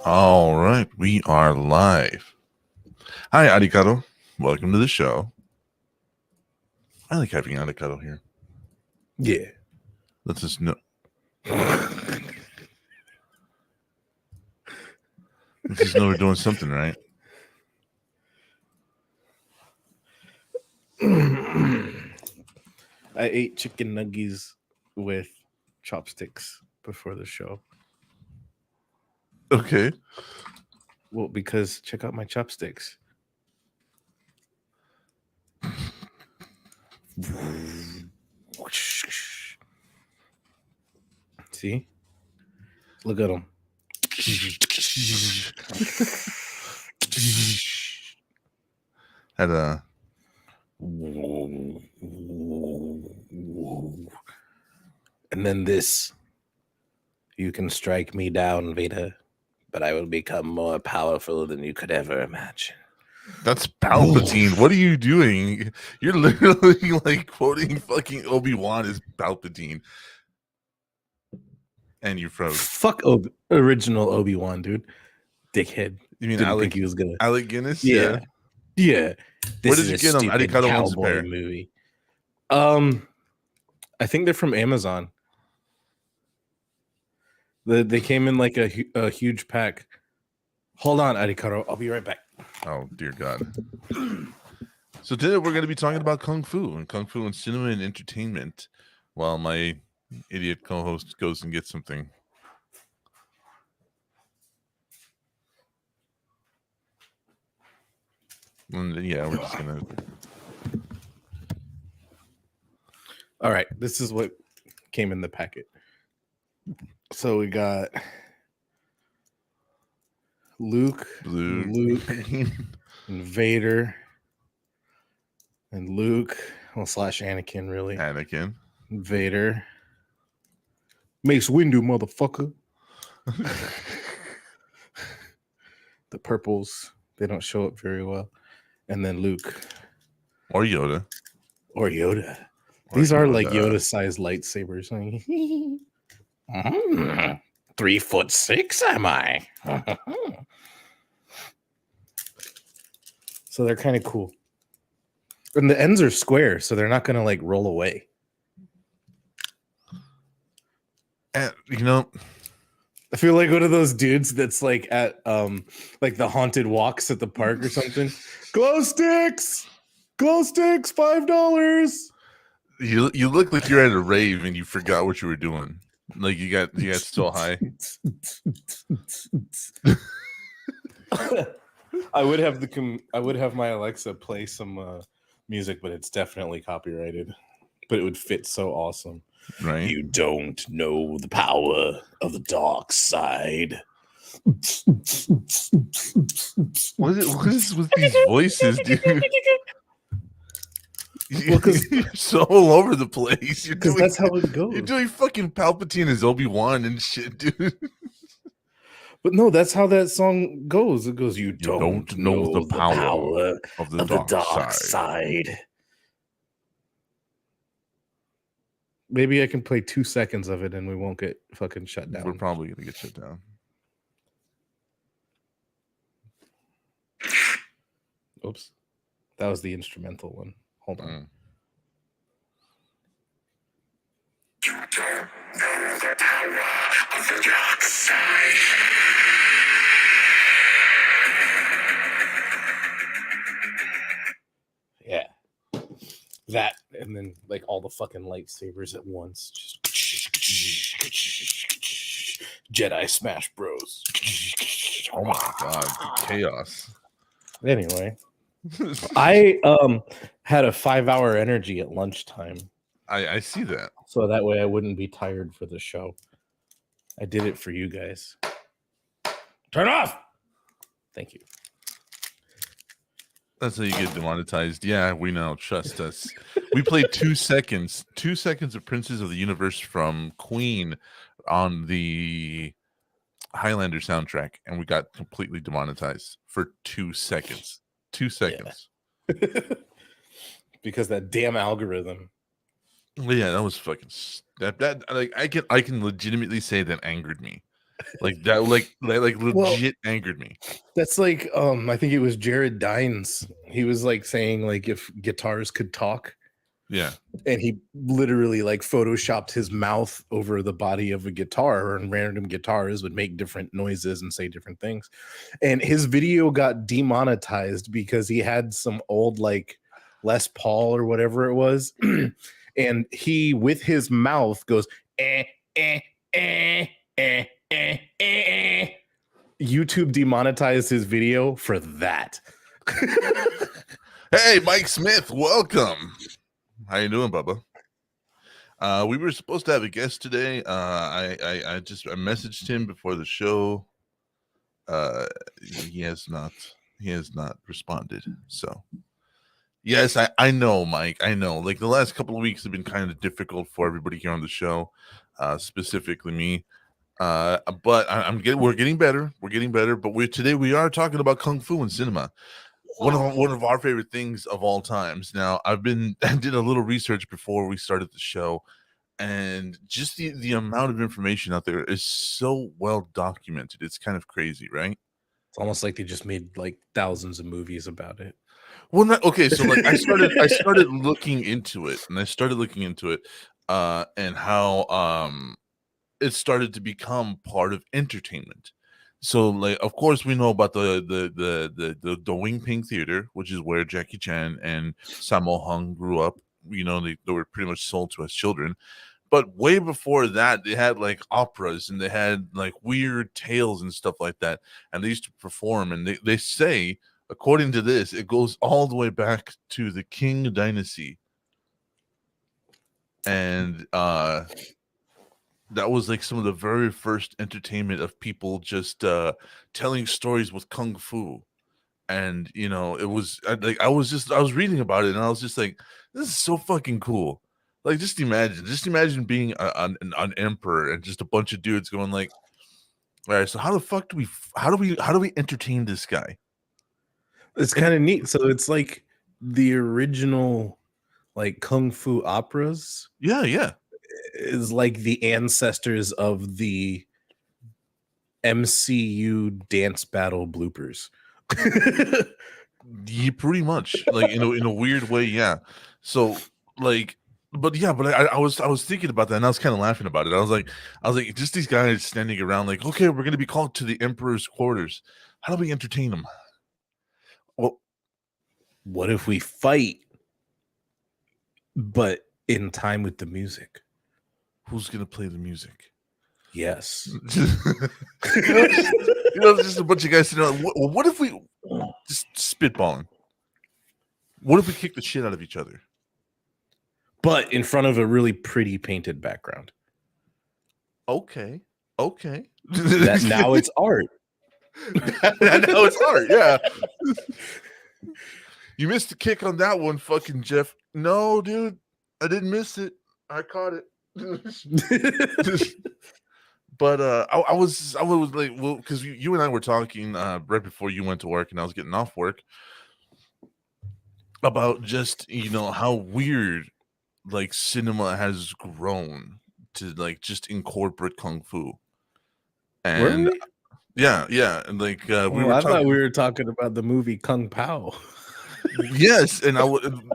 All right, we are live. Hi, Arikado. Welcome to the show. I like having Arikado here. Yeah. Let's just know. Let's just know we're doing something right. I ate chicken nuggies with chopsticks before the show. Okay. Well, because check out my chopsticks. See? Look at them. Had a. And then this. You can strike me down, Veda, but I will become more powerful than you could ever imagine. That's Palpatine. What are you doing? You're literally like quoting fucking Obi-Wan as Palpatine. And you froze. Fuck original Obi-Wan, dude. Dickhead. You mean Didn't think he was gonna. Alec Guinness? Yeah. Where This did you get them? stupid Arikado owns a cowboy pair. movie. I think they're from Amazon. They came in like a huge pack. Hold on, Arikado. I'll be right back. Oh, dear God. So today we're going to be talking about Kung Fu and cinema and entertainment while my idiot co-host goes and gets something. And yeah, we're just going to... All right, this is what came in the packet. So we got Luke, and Vader, and Luke, well, / Anakin, really. Anakin. Vader. Mace Windu, motherfucker. The purples, they don't show up very well. And then Luke. Or Yoda. These are like Yoda-sized lightsabers. 3'6", am I? So they're kind of cool. And the ends are square, so they're not going to like roll away. And, you know, I feel like one of those dudes that's like at like the haunted walks at the park or something. Glow sticks, $5. you look like you're at a rave and you forgot what you were doing. Like you got so high. I would have my Alexa play some music, but it's definitely copyrighted. But it would fit so awesome. Right? You don't know the power of the dark side. What is with these voices, dude? Well, you're so all over the place. Because that's how it goes. You're doing fucking Palpatine as Obi-Wan and shit, dude. But no, that's how that song goes. It goes, you don't know the power of the dark side. Maybe I can play 2 seconds of it and we won't get fucking shut down. We're probably going to get shut down. Oops. That was the instrumental one. Hold on. You don't know the power of the dark side. Yeah. That, and then like all the fucking lightsabers at once. Just Jedi Smash Bros. Oh my God. Chaos. Anyway. I had a 5-hour energy at lunchtime. I see that. So that way I wouldn't be tired for the show. I did it for you guys. Turn off! Thank you. That's how you get demonetized. Yeah, we know. Trust us. We played 2 seconds. 2 seconds of Princes of the Universe from Queen on the Highlander soundtrack, and we got completely demonetized for 2 seconds. 2 seconds. Yeah. Because that damn algorithm. Yeah, that was fucking that like I can legitimately say that angered me. Like that, like legit angered me. That's like I think it was Jared Dines. He was like saying like if guitars could talk, Yeah. and he literally like photoshopped his mouth over the body of a guitar, and random guitars would make different noises and say different things. And his video got demonetized because he had some old like Les Paul or whatever it was. And he with his mouth goes eh, eh, eh, eh, eh, eh. YouTube demonetized his video for that. Hey, Mike Smith, welcome. How you doing, Bubba? We were supposed to have a guest today. I messaged him before the show. He has not responded. So yes, I know, Mike. I know. Like the last couple of weeks have been kind of difficult for everybody here on the show, specifically me. But we're getting better. We're getting better. But today we are talking about kung fu and cinema. One of our favorite things of all times. Now, I did a little research before we started the show, and just the amount of information out there is so well documented. It's kind of crazy, right? It's almost like they just made like thousands of movies about it. Well, okay, so like I started looking into it, and how it started to become part of entertainment. So, like, of course, we know about the Wing Ping Theater, which is where Jackie Chan and Sammo Hung grew up. You know, they were pretty much sold to as children. But way before that, they had like operas and they had like weird tales and stuff like that. And they used to perform. And they say, according to this, it goes all the way back to the Qing Dynasty. And that was like some of the very first entertainment of people just telling stories with kung fu. And you know, it was like I was reading about it and I was just like, this is so fucking cool. Like just imagine being an emperor and just a bunch of dudes going like, all right, so how do we entertain this guy? It's kind of neat. So it's like the original like kung fu operas. Yeah. Is like the ancestors of the MCU dance battle bloopers. Yeah, pretty much. Like in a weird way, yeah. So like, but I was thinking about that and I was kind of laughing about it. I was like, just these guys standing around, like, okay, we're gonna be called to the Emperor's quarters. How do we entertain them? Well, what if we fight, but in time with the music? Who's gonna play the music? Yes. Just a bunch of guys sitting around. What if we just spitballing? What if we kick the shit out of each other? But in front of a really pretty painted background. Okay. Now it's art. Now it's art, yeah. You missed the kick on that one, fucking Jeff. No, dude. I didn't miss it. I caught it. But I was like, well, because you and I were talking right before you went to work and I was getting off work about just, you know, how weird like cinema has grown to like just incorporate kung fu. And yeah, and like thought we were talking about the movie Kung Pao. Yes, and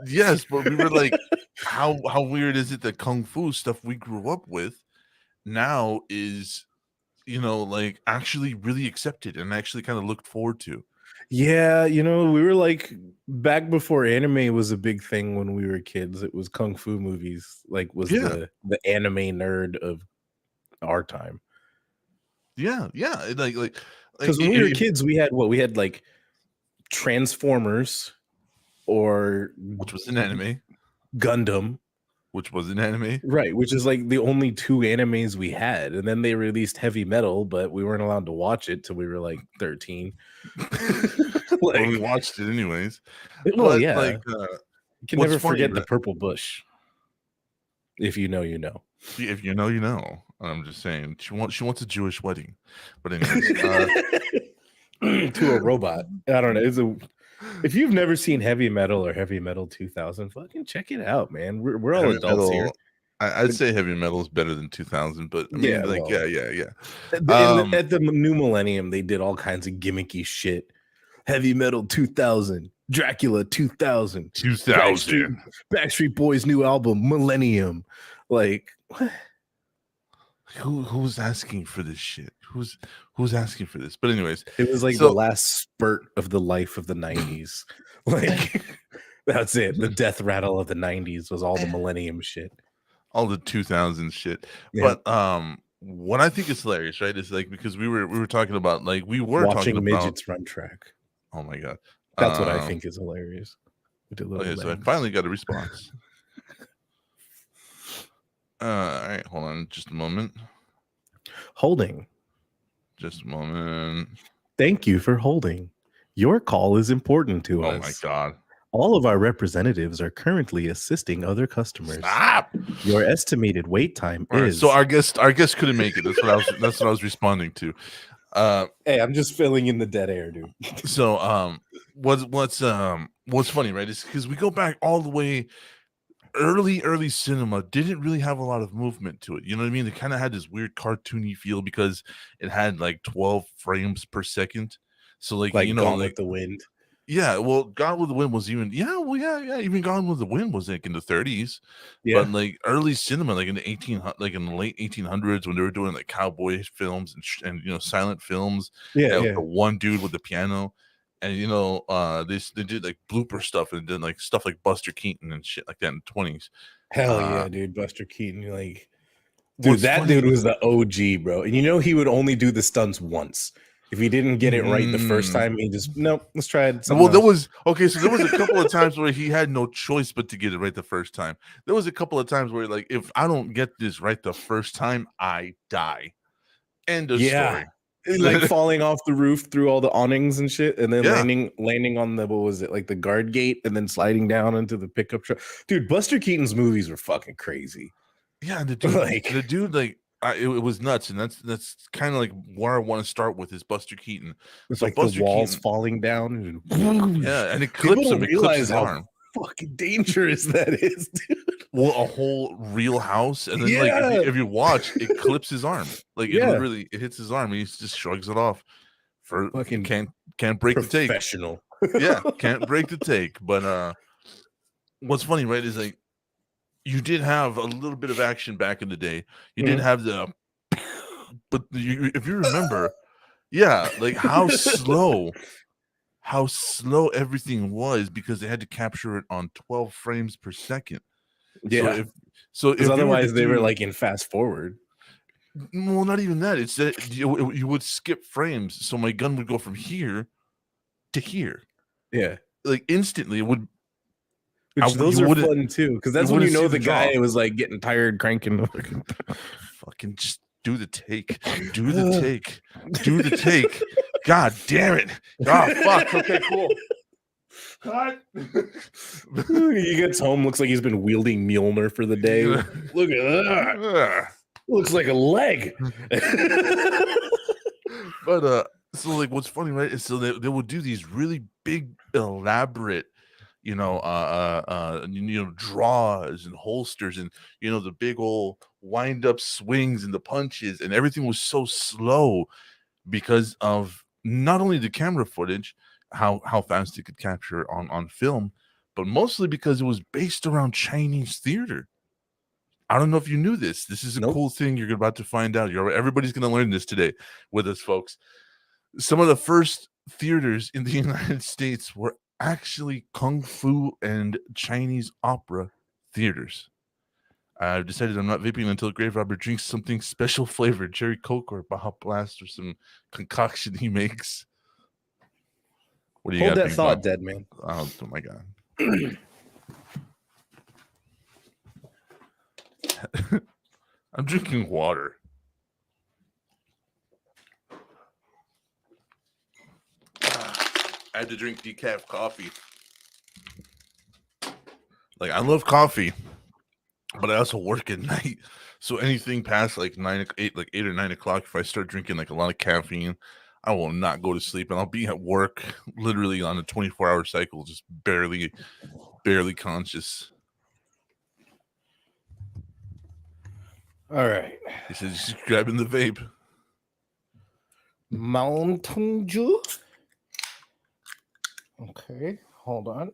yes, but we were like, how weird is it that kung fu stuff we grew up with now is, you know, like actually really accepted and actually kind of looked forward to. Yeah, you know, we were like back before anime was a big thing when we were kids. It was kung fu movies, like was the anime nerd of our time. Yeah, like because when we were kids, we had like Transformers, which was an anime, Gundam, which was an anime, right? Which is like the only two animes we had, and then they released Heavy Metal, but we weren't allowed to watch it till we were like 13. Well, we watched it anyways. Well, yeah, like you can never forget the purple bush. If you know, you know. If you know, you know. I'm just saying, she wants a Jewish wedding, but anyways, to a robot. I don't know. If you've never seen Heavy Metal or Heavy Metal 2000, fucking check it out, man. We're all adults here. I'd say heavy metal is better than 2000, but I mean, like, well, yeah. at the new millennium, they did all kinds of gimmicky shit. Heavy metal 2000, Dracula 2000, 2000. Backstreet Boys new album Millennium. Like, what? Who's asking for this shit? Who's asking for this? But anyways, It was like the last spurt of the life of the 90s. Like, that's it. The death rattle of the 90s was all the millennium shit. All the 2000s shit. Yeah. But what I think is hilarious, right, is like, because we were talking about, like, watching midgets run track. Oh my god. That's what I think is hilarious. Okay, so I finally got a response. All right, hold on just a moment. Holding. Just a moment. Thank you for holding. Your call is important to us. Oh my god. All of our representatives are currently assisting other customers. Stop. Your estimated wait time is. So our guest couldn't make it. That's what I was responding to. Hey, I'm just filling in the dead air, dude. So what's funny, right, is because we go back all the way early cinema didn't really have a lot of movement to it. You know what I mean? It kind of had this weird cartoony feel because it had like 12 frames per second. So like you know, Gone like with the Wind. Yeah, well, Gone with the Wind was even even Gone with the Wind was like in the 30s. Yeah. But like early cinema, like in the late 1800s, when they were doing like cowboy films and you know, silent films. The one dude with the piano, and you know, they did like blooper stuff and did like stuff like Buster Keaton and shit like that in the 20s. Hell yeah, dude, Buster Keaton, like, dude, that dude was the OG, bro. And you know, he would only do the stunts once. If he didn't get it right the first time, he just nope. Let's try it. Well, there was a couple of times where he had no choice but to get it right the first time. There was a couple of times where, like, if I don't get this right the first time, I die. End of story. Like falling off the roof through all the awnings and shit, and then landing on the, what was it, like the guard gate, and then sliding down into the pickup truck. Dude, Buster Keaton's movies were fucking crazy. Yeah, and the dude, it was nuts, and that's kind of like where I want to start with is Buster Keaton. It's like Buster the walls falling down, and and it clips him. It clips his arm. Fucking dangerous that is, dude. Well, a whole real house, and then like if you watch, it clips his arm. Like it literally, it hits his arm, and he just shrugs it off. For fucking can't break the take. Professional. Yeah, can't break the take. But what's funny, right, is like, you did have a little bit of action back in the day. You didn't have the, but if you remember, like how slow everything was, because they had to capture it on 12 frames per second. Yeah. So if otherwise they were like in fast forward. Well, not even that. It's that you would skip frames, so my gun would go from here to here. Yeah, like instantly. It would. Those are fun too, because that's when you know the guy was like getting tired cranking. Fucking just do the take. Do the take. Do the take. God damn it. Oh, fuck. Okay, cool. Cut. He gets home, looks like he's been wielding Mjolnir for the day. Look at that. Looks like a leg. But so like what's funny, right, is so they would do these really big, elaborate, draws and holsters, and the big old wind up swings and the punches, and everything was so slow because of not only the camera footage, how fast it could capture on film, but mostly because it was based around Chinese theater. I don't know if you knew this. This is a cool thing you're about to find out. Everybody's going to learn this today with us, folks. Some of the first theaters in the United States were actually Kung Fu and Chinese opera theaters. I've decided I'm not vaping until Graverobber drinks something special flavored, cherry Coke or Baja Blast, or some concoction he makes. What do you got? Hold that thought, dead man. Oh my god. I'm drinking water. I had to drink decaf coffee. Like, I love coffee, but I also work at night. So anything past like 8 or 9 o'clock, if I start drinking like a lot of caffeine, I will not go to sleep, and I'll be at work literally on a 24-hour cycle, just barely conscious. All right. He says he's grabbing the vape. Mountain Dew. Okay, hold on.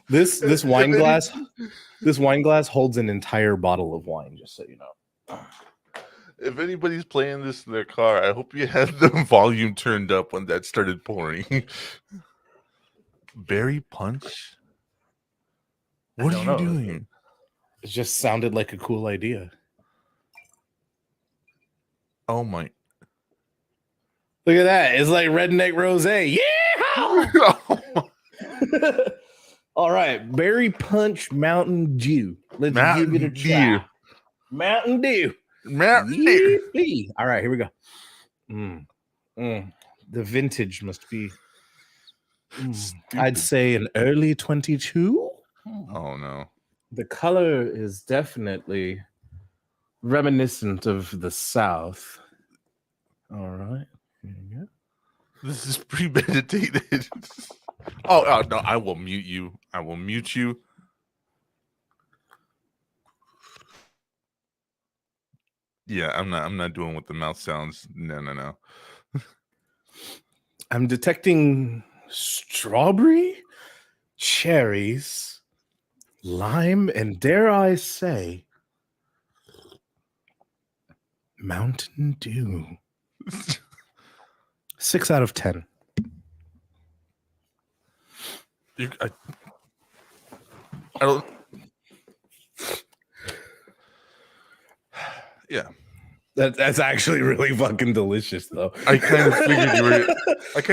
This wine glass holds an entire bottle of wine, just so you know. If anybody's playing this in their car, I hope you had the volume turned up when that started pouring. Berry punch? What are you doing? It just sounded like a cool idea. Oh my. Look at that. It's like redneck rosé. Yeah. All right. Berry punch Mountain Dew. Let's give it a try. Mountain Dew. Yippee. All right, here we go. The vintage must be, I'd say, an early 22. Oh no. The color is definitely reminiscent of the South. All right. Here you go. This is premeditated. Oh no, I will mute you. I will mute you. Yeah, I'm not doing what the mouth sounds. No. I'm detecting strawberry, cherries, lime, and dare I say, Mountain Dew. 6 out of 10. I don't. Yeah, that's actually really fucking delicious, though. I kind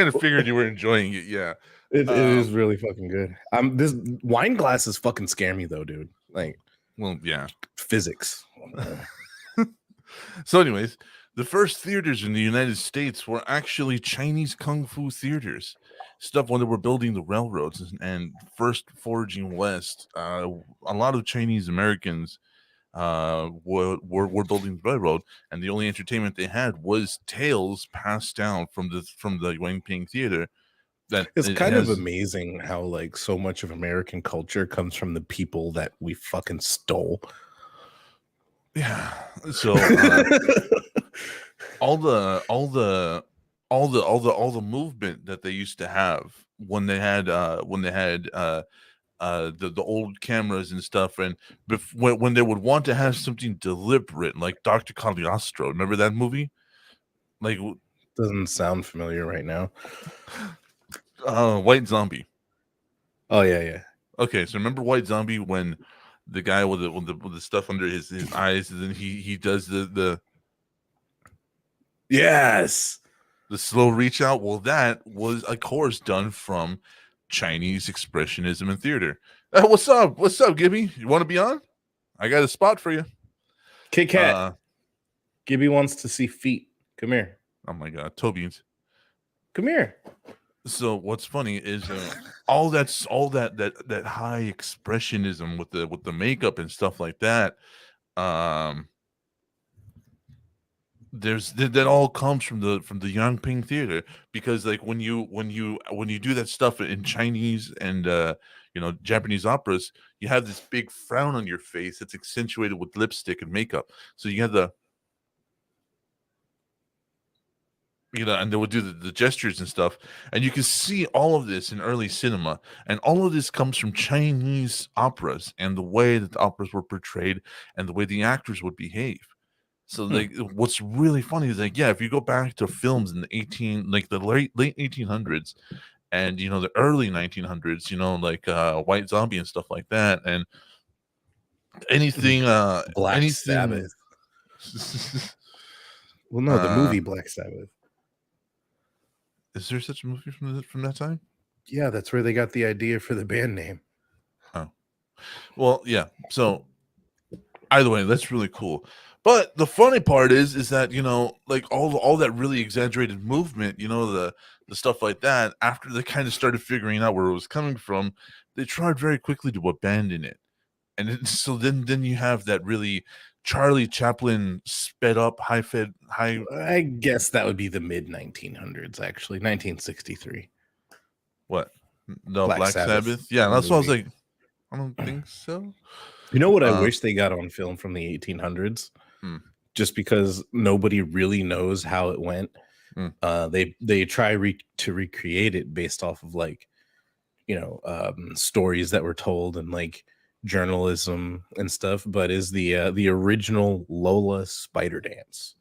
of figured you were enjoying it. Yeah, it is really fucking good. This wine glasses fucking scare me though, dude. Like, well, yeah, physics. So, anyways, the first theaters in the United States were actually Chinese kung fu theaters. Stuff when they were building the railroads and first forging west. A lot of Chinese Americans were building the railroad, and the only entertainment they had was tales passed down from the Yangping Theater. That it's kind of amazing how like so much of American culture comes from the people that we fucking stole. Yeah. So all the movement that they used to have when they had the old cameras and stuff, and when they would want to have something deliberate, like Dr. Cagliostro. Remember that movie? Like, doesn't sound familiar right now. White Zombie. Oh yeah. Okay, so remember White Zombie when the guy with the stuff under his eyes, and then he does the yes, the slow reach out. Well, that was a course done from Chinese expressionism in theater. What's up, Gibby? You want to be on? I got a spot for you. Kit Kat. Gibby wants to see feet. Come here. Oh my god, toe beans. Come here. So what's funny is all that high expressionism with the makeup and stuff like that. That all comes from the Yangping Theater, because like when you do that stuff in Chinese and Japanese operas, you have this big frown on your face that's accentuated with lipstick and makeup. So you have the and they would do the gestures and stuff, and you can see all of this in early cinema, and all of this comes from Chinese operas and the way that the operas were portrayed and the way the actors would behave. So like what's really funny is like, yeah, if you go back to films in the late 1800s and the early 1900s, like White Zombie and stuff like that, and anything Black Sabbath. Well, no, the movie Black Sabbath. Is there such a movie from that time? Yeah, that's where they got the idea for the band name. Oh, well, yeah. So either way, that's really cool. But the funny part is that like all that really exaggerated movement, the stuff like that. After they kind of started figuring out where it was coming from, they tried very quickly to abandon it, and so then you have that really Charlie Chaplin sped up high. I guess that would be the mid 1900s, actually 1963. What? No, Black Sabbath. Yeah, that's what I was like. I don't think so. You know what I wish they got on film from the 1800s? Just because nobody really knows how it went. They try to recreate it based off of like, stories that were told and like journalism and stuff, but is the original Lola spider dance.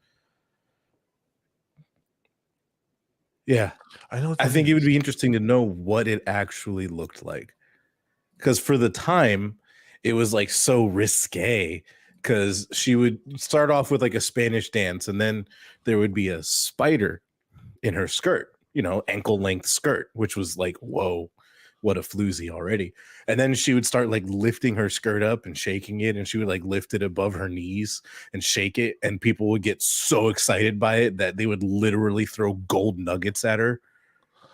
Yeah, I think it would be interesting to know what it actually looked like, because for the time it was like so risque, because she would start off with like a Spanish dance and then there would be a spider in her skirt, ankle length skirt, which was like, whoa, what a floozy already. And then she would start like lifting her skirt up and shaking it, and she would like lift it above her knees and shake it, and people would get so excited by it that they would literally throw gold nuggets at her.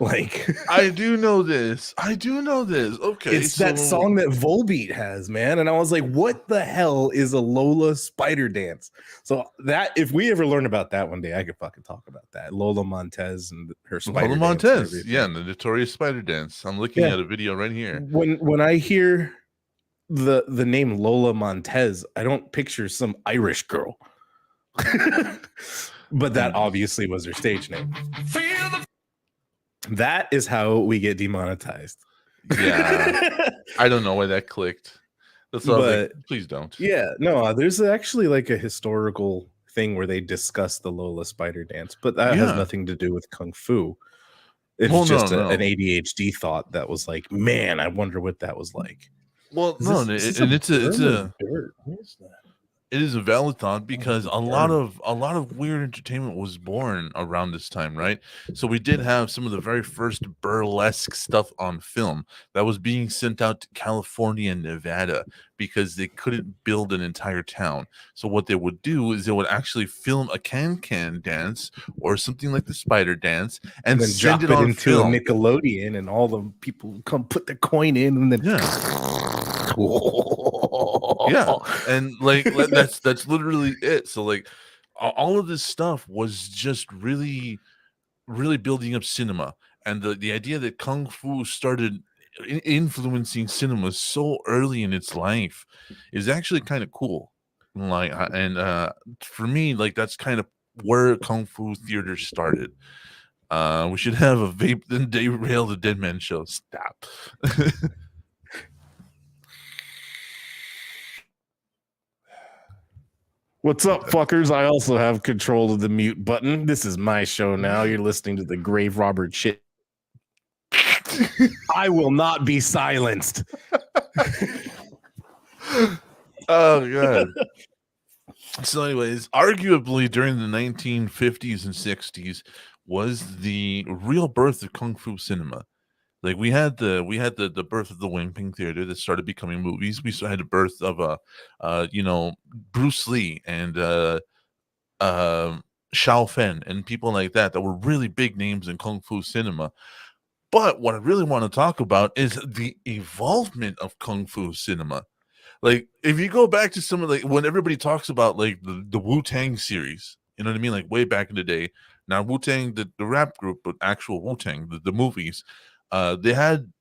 Like, I do know this. Okay, it's that song that Volbeat has, man. And I was like, what the hell is a Lola spider dance? So that, if we ever learn about that one day, I could fucking talk about that. Lola Montez and her spider Lola Montez. Yeah, the notorious spider dance. I'm looking at a video right here. When I hear the name Lola Montez, I don't picture some Irish girl. But that obviously was her stage name. That is how we get demonetized. Yeah. I don't know why that clicked. That's all. Like, please don't. Yeah, no, there's actually like a historical thing where they discuss the Lola spider dance, but that has nothing to do with Kung Fu. It's just an ADHD thought that was like, man, I wonder what that was like. Well, it is a valid thought, because a lot of weird entertainment was born around this time, right? So we did have some of the very first burlesque stuff on film that was being sent out to California and Nevada because they couldn't build an entire town. So what they would do is they would actually film a can dance or something like the spider dance and then send it on into film. A Nickelodeon, and all the people would come put the coin in, and then yeah, and like that's literally it. So like all of this stuff was just really building up cinema, and the idea that Kung Fu started influencing cinema so early in its life is actually kind of cool. Like, and for me, like, that's kind of where Kung Fu theater started. We should have a vape then derail the Dead Man Show. Stop. What's up, fuckers? I also have control of the mute button. This is my show now. You're listening to the Graverobber shit. I will not be silenced. Oh, God. So anyways, arguably during the 1950s and 60s was the real birth of Kung Fu cinema. Like, we had the birth of the Wimping Theater that started becoming movies. We had the birth of Bruce Lee and Shao Fen and people like that were really big names in Kung Fu cinema. But what I really want to talk about is the evolvement of Kung Fu cinema. Like, if you go back to some of, like, when everybody talks about like the Wu-Tang series, you know what I mean? Like, way back in the day. Now Wu-Tang, the rap group, but actual Wu-Tang, the movies, they had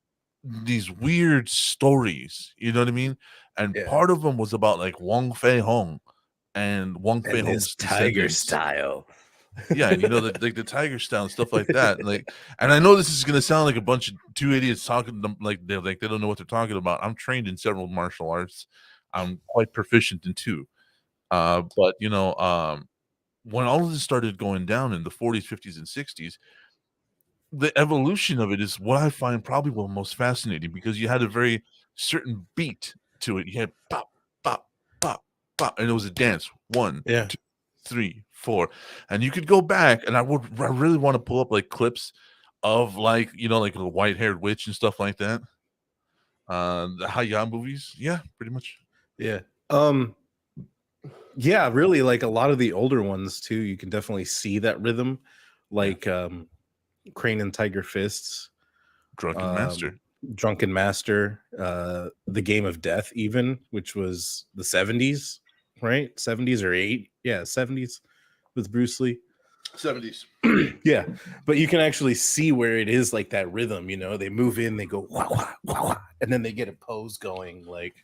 these weird stories, you know what I mean? And part of them was about like Wong Fei Hong and Wong Fei Hong's tiger style. Yeah, and the tiger style and stuff like that. Like, and I know this is gonna sound like a bunch of two idiots talking like they don't know what they're talking about. I'm trained in several martial arts. I'm quite proficient in two. But when all of this started going down in the 40s, 50s, and 60s, the evolution of it is what I find probably the most fascinating, because you had a very certain beat to it. You had pop, pop, pop, pop, and it was a dance. 1, 2, 3, 4, and you could go back, and I really want to pull up like clips of like like the white-haired witch and stuff like that. The Hayao movies, yeah, pretty much. Yeah. Yeah, really, like a lot of the older ones too. You can definitely see that rhythm, like Crane and Tiger Fists, Drunken Master, The Game of Death, even, which was the 70s, right? 70s or 70s with Bruce Lee. 70s. Yeah, but you can actually see where it is like that rhythm. You know, they move in, they go wah wah wah wah, and then they get a pose going. Like,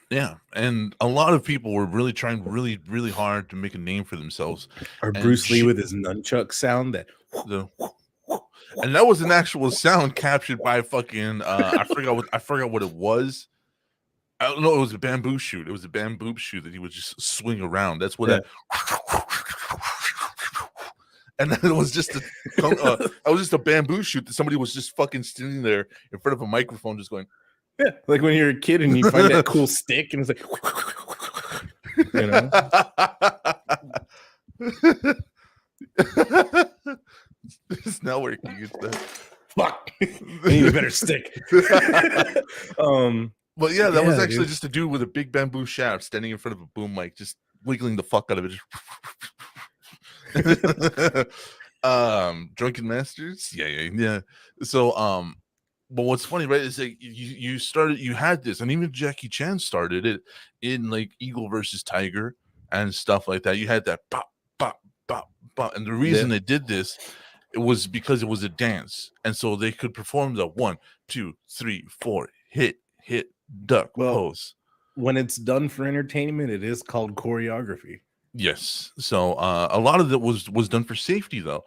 yeah, and a lot of people were really trying really hard to make a name for themselves. or And Bruce Lee with his nunchuck sound. That and that was an actual sound captured by fucking I forgot what it was. I don't know. It was a bamboo shoot. It was a bamboo shoot that he would just swing around. That's what. Yeah. And then it was just a bamboo shoot that somebody was just fucking standing there in front of a microphone, just going. Yeah, like when you're a kid and you find that cool stick, and it's like, you know. It's not working. It's that. Fuck. I need a better stick. But yeah, that was actually just a dude with a big bamboo shaft standing in front of a boom mic, just wiggling the fuck out of it. Drunken Masters, yeah. So, but what's funny, right, is that you had this, and even Jackie Chan started it in like Eagle versus Tiger and stuff like that. You had that pop, pop, pop, pop, and the reason they did this, it was because it was a dance, and so they could perform the 1, 2, 3, 4, hit, duck, pose. When it's done for entertainment, it is called choreography. Yes. So a lot of it was done for safety, though.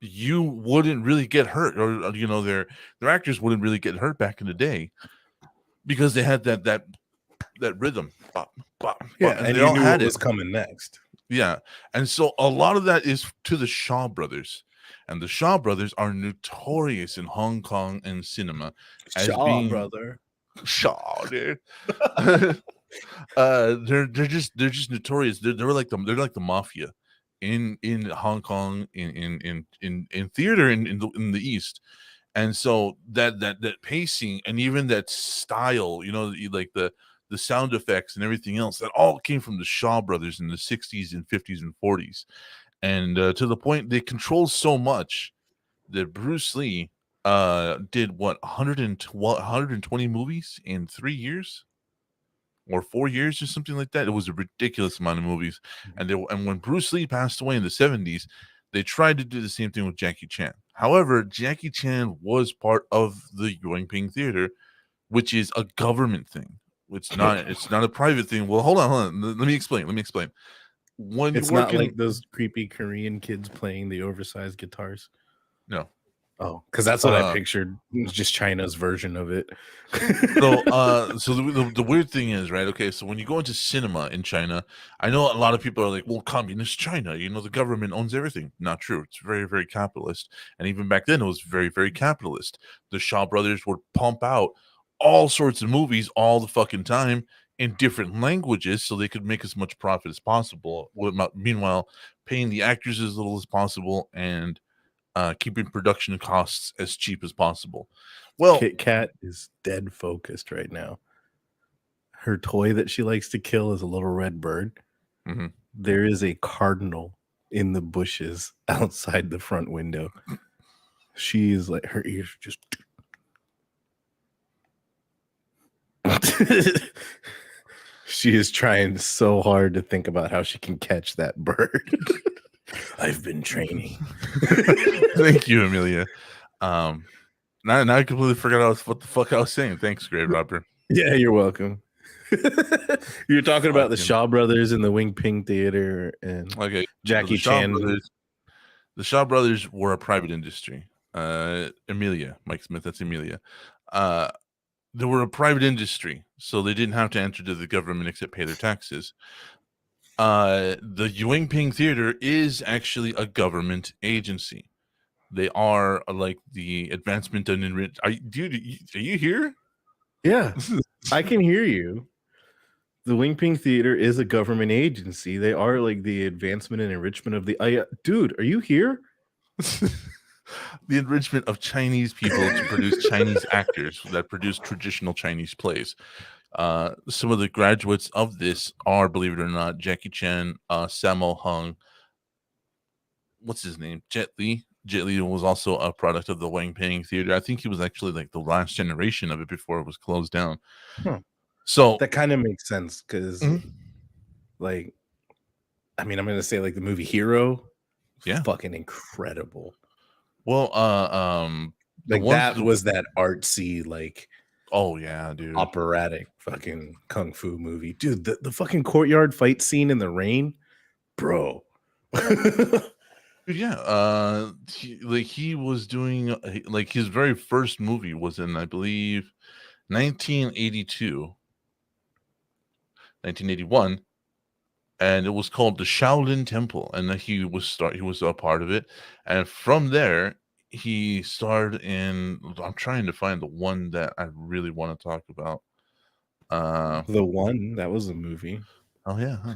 You wouldn't really get hurt, or you know, their actors wouldn't really get hurt back in the day because they had that rhythm. Bop, bop, yeah, bop, and they all knew what was coming next. Yeah, and so a lot of that is to the Shaw brothers. And the Shaw brothers are notorious in Hong Kong and cinema as Shaw brother. Shaw, dude. They're just notorious. They're like the mafia in Hong Kong, in theater in the East. And so that pacing and even that style, you know, like the sound effects and everything else, that all came from the Shaw brothers in the 60s and 50s and 40s. And to the point they controlled so much that Bruce Lee did what 120 movies in 3 years or 4 years or something like that. It was a ridiculous amount of movies. And when Bruce Lee passed away in the 70s, they tried to do the same thing with Jackie Chan. However, Jackie Chan was part of the Yuanping Theater, which is a government thing. It's not a private thing. Well, hold on. Let me explain. When it's not like those creepy Korean kids playing the oversized guitars. No. Oh, because that's what I pictured. It was just China's version of it. So the weird thing is, right? Okay, so when you go into cinema in China, I know a lot of people are like, well, communist China, you know, the government owns everything. Not true. It's very, very capitalist. And even back then, it was very, very capitalist. The Shaw brothers would pump out all sorts of movies all the fucking time in different languages so they could make as much profit as possible. Meanwhile, paying the actors as little as possible and keeping production costs as cheap as possible. Well, Kit Kat is dead focused right now. Her toy that she likes to kill is a little red bird. Mm-hmm. There is a cardinal in the bushes outside the front window. She's like, her ears just... She is trying so hard to think about how she can catch that bird. I've been training. Thank you, Amelia. Now I completely forgot what the fuck I was saying. Thanks, Graverobber. Yeah, you're welcome. You're talking about the Shaw brothers in the Wing Ping Theater and Jackie Chan. The Shaw brothers were a private industry. Amelia, Mike Smith, that's Amelia. They were a private industry, so they didn't have to answer to the government except pay their taxes. The Yuanping Theater is actually a government agency. They are like the advancement and enrich. Dude, are you here? Yeah, I can hear you. The Yuanping Theater is a government agency. They are like the advancement and enrichment of the. Dude, are you here? The enrichment of Chinese people to produce Chinese actors that produce traditional Chinese plays. Some of the graduates of this are, believe it or not, Jackie Chan, Sammo Hung. What's his name? Jet Li. Jet Li was also a product of the Yuanping Theater. I think he was actually like the last generation of it before it was closed down. So that kind of makes sense because, like, I mean, I'm gonna say like the movie Hero, Yeah. fucking incredible. Well, the Like ones. that was that artsy, like Oh yeah, dude. operatic fucking kung fu movie, dude. The fucking courtyard fight scene in the rain, bro. Yeah, he was doing like his very first movie was in, I believe, 1982, 1981, and it was called the Shaolin Temple, and he was a part of it, and from there he starred in. I'm trying to find the one that I really want to talk about. The One, that was a movie. Oh yeah, huh?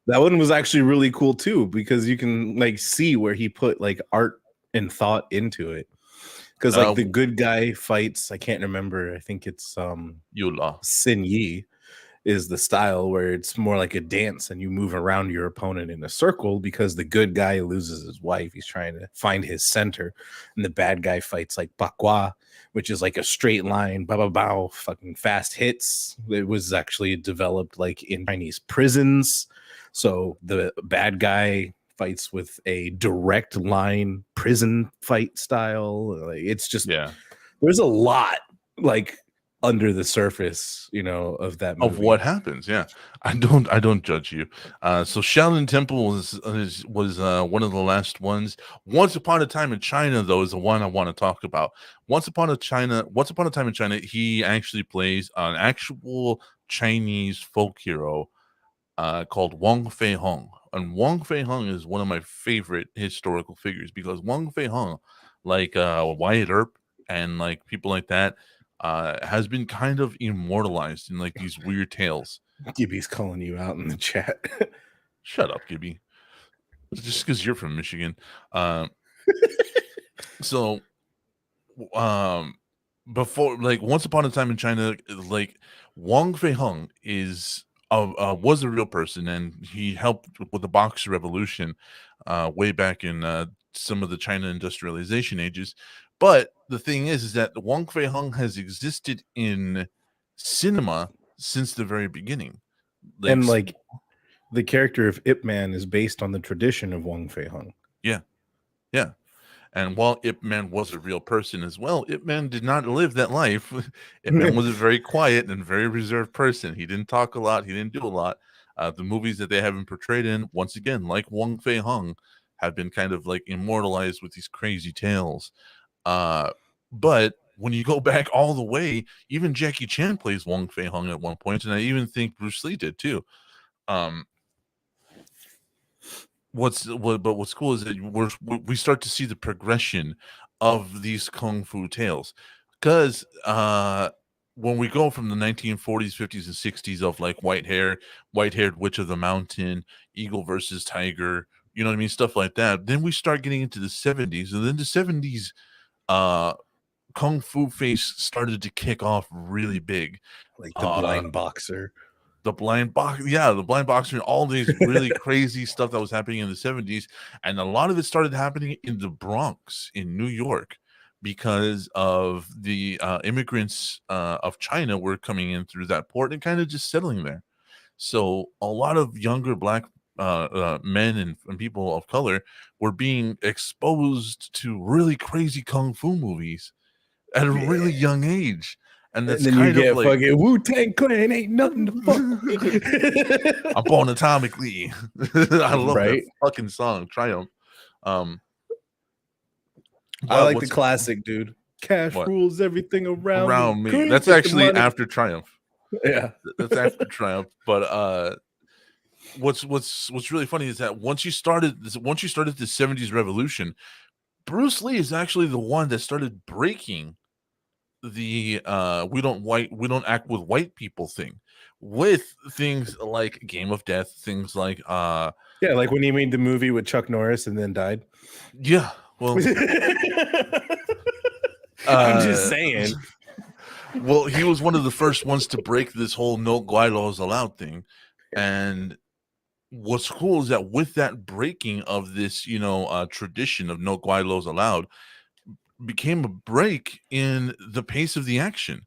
That one was actually really cool too, because you can like see where he put like art and thought into it. Because like the good guy fights, I can't remember. I think it's Yula. Sin Yi is the style where it's more like a dance and you move around your opponent in a circle, because the good guy loses his wife. He's trying to find his center, and the bad guy fights like Bakwa, which is like a straight line, ba ba bow, fucking fast hits. It was actually developed like in Chinese prisons. So the bad guy fights with a direct line prison fight style. Like, it's just, Yeah. there's a lot like under the surface, you know, of that movie. Of what happens. Yeah, I don't judge you. So Shaolin Temple was one of the last ones. Once Upon a Time in China, though, is the one I want to talk about. Once Upon a Time in China, he actually plays an actual Chinese folk hero called Wang Fei Hong. And Wang Fei Hong is one of my favorite historical figures, because Wang Fei Hong, like Wyatt Earp and like people like that, has been kind of immortalized in like these weird tales. Gibby's calling you out in the chat. Shut up, Gibby. Just because you're from Michigan. So, before, like, Once Upon a Time in China, like Wang Fei Hong was a real person, and he helped with the Boxer Revolution way back in some of the China industrialization ages. But the thing is that Wang Fei Hong has existed in cinema since the very beginning. And like the character of Ip Man is based on the tradition of Wang Fei Hong. Yeah. Yeah. And while Ip Man was a real person as well, Ip Man did not live that life. Ip Man was a very quiet and very reserved person. He didn't talk a lot. He didn't do a lot. The movies that they have him portrayed in, once again, like Wang Fei Hong, have been kind of like immortalized with these crazy tales. But when you go back all the way, even Jackie Chan plays Wang Fei Hong at one point, and I even think Bruce Lee did too. What's cool is that we start to see the progression of these kung fu tales, because when we go from the 1940s, 50s, and 60s of like white-haired witch of the mountain, eagle versus tiger, you know what I mean, stuff like that, then we start getting into the 70s, and then the 70s kung fu face started to kick off really big, like the blind boxer. The blind boxer, and all these really crazy stuff that was happening in the 70s. And a lot of it started happening in the Bronx in New York, because of the immigrants of China were coming in through that port and kind of just settling there. So a lot of younger black men and people of color were being exposed to really crazy kung fu movies at a really young age. And that's then kind you get of like fucking Wu-Tang Clan ain't nothing to fuck. I'm born atomically. I love that fucking song, Triumph. I like the classic, dude. Cash rules everything around me. That's actually after Triumph. Yeah, that's after Triumph. But what's really funny is that once you started the 70s revolution, Bruce Lee is actually the one that started breaking the we don't act with white people thing, with things like Game of Death, things like like when he made the movie with Chuck Norris and then died. Yeah, well, I'm just saying. Well, he was one of the first ones to break this whole no guailos allowed thing. And what's cool is that with that breaking of this, tradition of no guailos allowed, became a break in the pace of the action.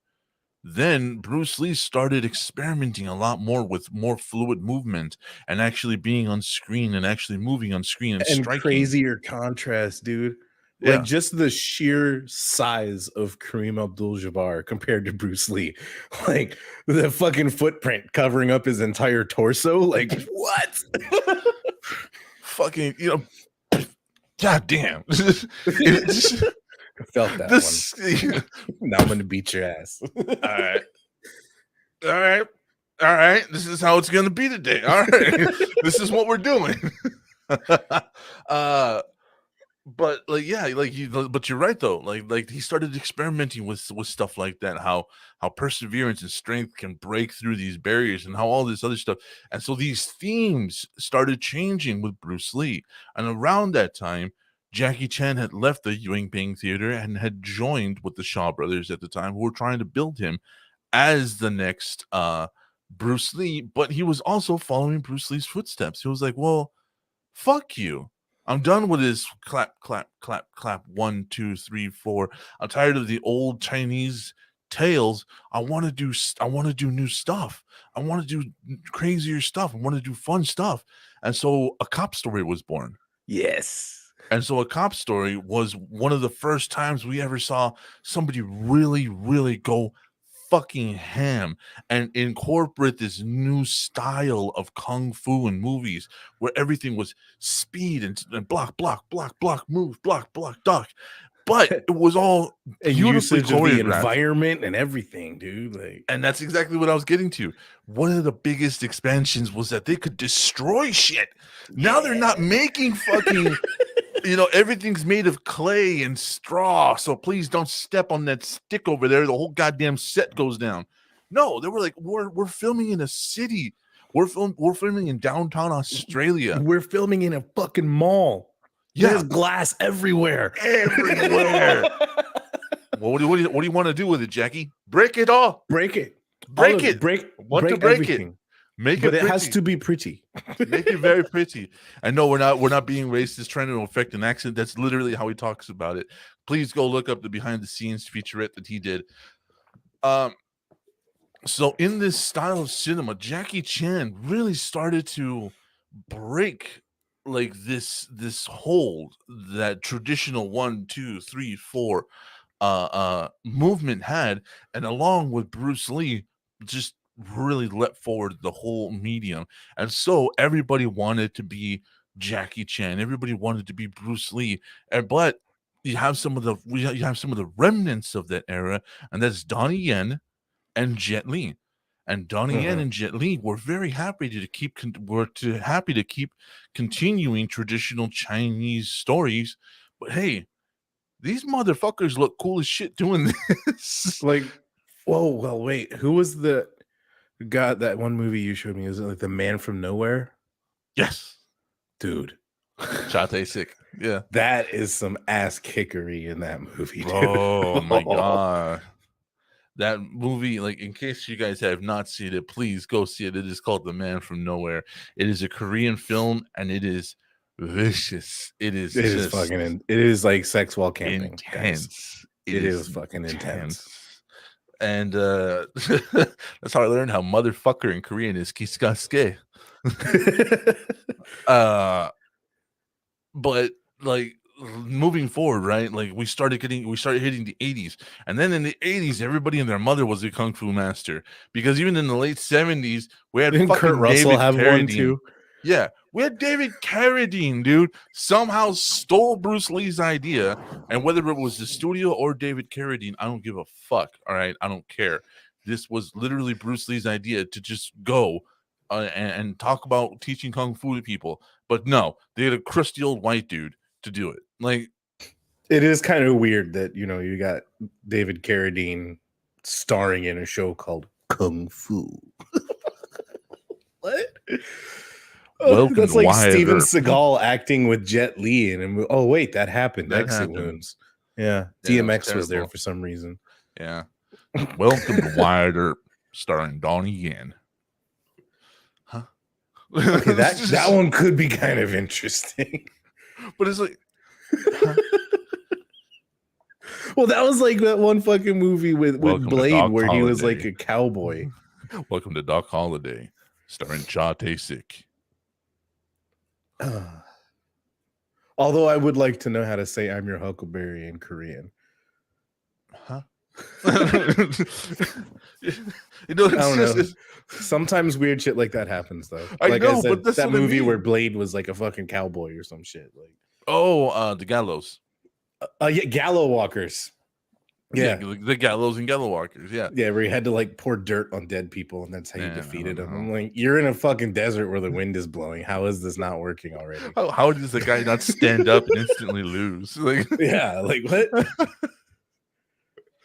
then Bruce Lee started experimenting a lot more with more fluid movement and actually being on screen and actually moving on screen and striking. Crazier contrast, dude. Like just the sheer size of Kareem Abdul-Jabbar compared to Bruce Lee, like the fucking footprint covering up his entire torso. Like what? Fucking, god damn. I felt that one. Now I'm gonna beat your ass. All right. This is how it's gonna be today. All right. This is what we're doing. But but you're right though. Like he started experimenting with stuff like that. How perseverance and strength can break through these barriers, and how all this other stuff. And so these themes started changing with Bruce Lee. And around that time, Jackie Chan had left the Yuen Ping Theater and had joined with the Shaw brothers at the time, who were trying to build him as the next Bruce Lee. But he was also following Bruce Lee's footsteps. He was like, well, fuck you. I'm done with this clap, clap, clap, clap. 1, 2, 3, 4. I'm tired of the old Chinese tales. I want to do new stuff. I want to do crazier stuff. I want to do fun stuff. And so A Cop Story was born. Yes. And so A Cop Story was one of the first times we ever saw somebody really, really go fucking ham and incorporate this new style of kung fu in movies where everything was speed and block, move, block, duck. But it was all beautifully usage of the environment and everything, dude. Like, and that's exactly what I was getting to. One of the biggest expansions was that they could destroy shit. Now they're not making fucking everything's made of clay and straw, so please don't step on that stick over there. The whole goddamn set goes down. No, they were like, we're filming in a city. We're filming in downtown Australia. We're filming in a fucking mall. Yeah. There's glass everywhere. Well, what do you want to do with it, Jackie? Break it all. Break it. Break everything. It. Make but it has to be pretty. Make it very pretty. I know we're not being racist, trying to affect an accent. That's literally how he talks about it. Please go look up the behind the scenes featurette that he did. So in this style of cinema, Jackie Chan really started to break like this hold that traditional 1, 2, 3, 4 movement had, and along with Bruce Lee, just really let forward the whole medium. And so everybody wanted to be Jackie Chan, everybody wanted to be Bruce Lee, but you have some of the remnants of that era, and that's Donnie Yen and Jet Li. And Donnie Yen and Jet Li were very happy to keep continuing traditional Chinese stories. But hey, these motherfuckers look cool as shit doing this. Like, whoa, well, wait, who was the guy that one movie you showed me? Is it like The Man from Nowhere? Yes, dude. Chate sick. Yeah, that is some ass kickery in that movie. Dude. Oh my god. That movie, like, in case you guys have not seen it, please go see it. It is called The Man from Nowhere. It is a Korean film, and it is vicious. It is fucking. It is like sex while camping. Intense. It is fucking intense. And that's how I learned how motherfucker in Korean is kiskaske. But like, moving forward, right? Like we started hitting the 80s, and then in the 80s, everybody and their mother was a kung fu master, because even in the late 70s, we had Didn't Kurt Russell have one too? Yeah, we had David Carradine, dude, somehow stole Bruce Lee's idea, and whether it was the studio or David Carradine, I don't give a fuck. All right, I don't care. This was literally Bruce Lee's idea to just go and talk about teaching kung fu to people, but no, they had a crusty old white dude to do it. Like, it is kind of weird that you got David Carradine starring in a show called Kung Fu. What? That's like Steven Seagal acting with Jet Li, and oh wait, that happened. Exit Wounds. Yeah, DMX was there for some reason. Yeah. Welcome to Wyatt Earp, starring Donnie Yen. Huh? Okay, that one could be kind of interesting. But it's like, Well, that was like that one fucking movie with Welcome to Blade Doc where he was Holliday. like a cowboy. Welcome to Doc Holliday, starring Cha Tae-sik. Although I would like to know how to say "I'm your Huckleberry" in Korean. Huh? I don't know. Sometimes weird shit like that happens, though. Like I said, but that movie where Blade was like a fucking cowboy or some shit. Like, the gallows. Yeah, Gallow Walkers. Yeah, the gallows and gallow walkers. Yeah, where you had to like pour dirt on dead people, and that's how you defeated them. I'm like, you're in a fucking desert where the wind is blowing. How is this not working already? How does the guy not stand up and instantly lose? Like, yeah, like what?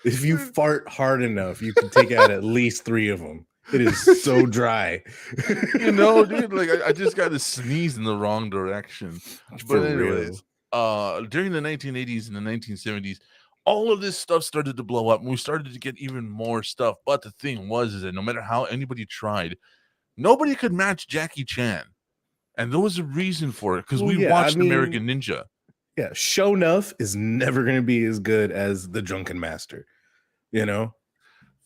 If you fart hard enough, you can take out at least 3 of them. It is so dry. Dude, like I just got to sneeze in the wrong direction. But anyways, during the 1980s and the 1970s, all of this stuff started to blow up, and we started to get even more stuff. But the thing was, is that no matter how anybody tried, nobody could match Jackie Chan. And there was a reason for it, because we watched American Ninja. Yeah, Show Nuff is never going to be as good as the Drunken Master. You know?